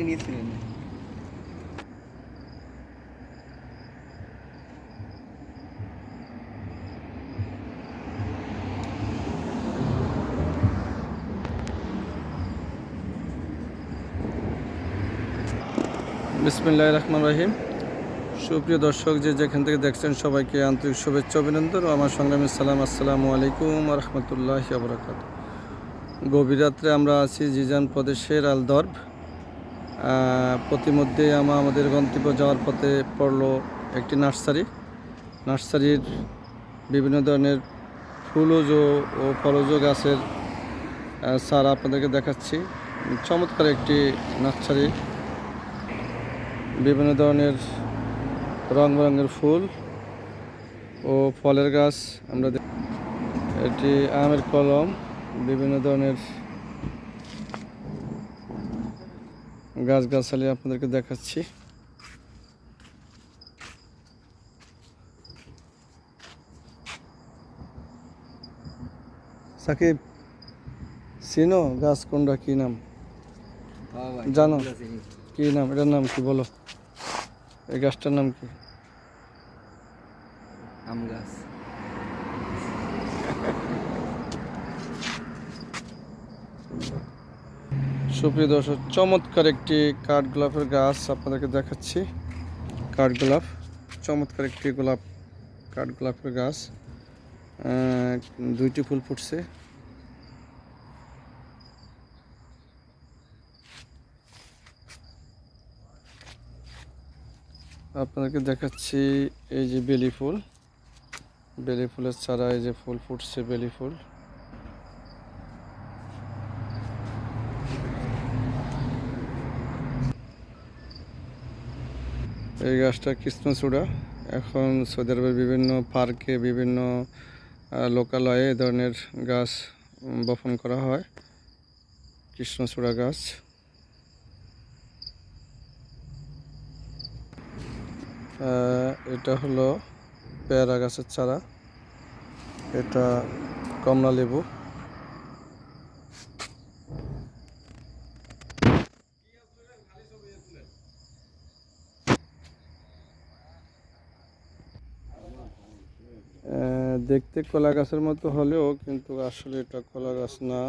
আপনি নিয়েছিলেন। বিসমিল্লাহির রহমানির রহিম। সুপ্রিয় দর্শক, যে যেখান থেকে দেখছেন সবাইকে আন্তরিক শুভেচ্ছা অভিনন্দন ও আমার সংগ্রামী সালাম। আসসালামু আলাইকুম ওয়া রাহমাতুল্লাহি ওয়া বারাকাতুহু। গভীর রাত্রে আমরা আছি জিজান প্রদেশের আলদর্ব। প্রতিমধ্যে আমাদের গন্তব্য যাওয়ার পথে পড়লো একটি নার্সারির বিভিন্ন ধরনের ফুলজ ও ফলজ গাছের চারা আপনাদেরকে দেখাচ্ছি। চমৎকার একটি নার্সারি, বিভিন্ন ধরনের রং বেরঙের ফুল ও ফলের গাছ। আমরা এটি আমের কলম, বিভিন্ন ধরনের গাছগাছালি আপনাদেরকে দেখাচ্ছি। সাকিব, চিনো গাছ কোনটা, কি নাম জানো? কি নাম, এটার নাম কি বলো? এই গাছটার নাম কি? আম গাছ। সুপ্রিয় দর্শক, চমৎকার একটি কাঠগোলাপের গাছ আপনাদেরকে দেখাচ্ছি। কাঠগোলাপ, চমৎকার একটি কাঠগোলাপের গাছ। দুইটি ফুল ফুটছে। আপনাদেরকে দেখাচ্ছি এই যে বেলি ফুলের চারা, এই যে ফুল ফুটছে বেলি ফুল। এই গাছটা কৃষ্ণচূড়া। এখন সৌদি আরবের বিভিন্ন পার্কে, বিভিন্ন লোকালয়ে এ ধরনের গাছ বপন করা হয়। কৃষ্ণচূড়া গাছ। এটা হলো পেয়ারা গাছের চারা। এটা কমলা লেবু। দেখতে কলা গাছের মতো হলেও কিন্তু আসলে এটা কলা গাছ না।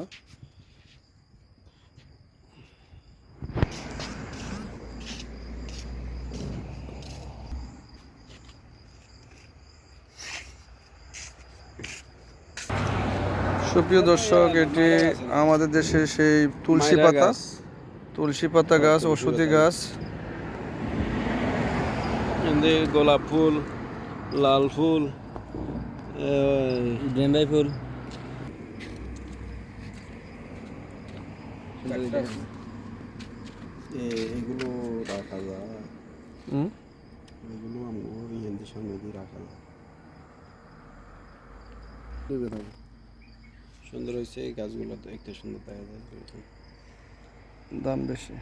সুপ্রিয় দর্শক, এটি আমাদের দেশে সেই তুলসী পাতা গাছ, ঔষধি গাছ। গোলাপ ফুল, লাল ফুল, গেন্দাই ফুল। এগুলো রাখা যায়। এগুলো আমার হিন্দি সামনে দিয়ে রাখা যায়। সুন্দর হয়েছে এই গাছগুলো, তো একটা সুন্দর দেখা যায়। দাম বেশি।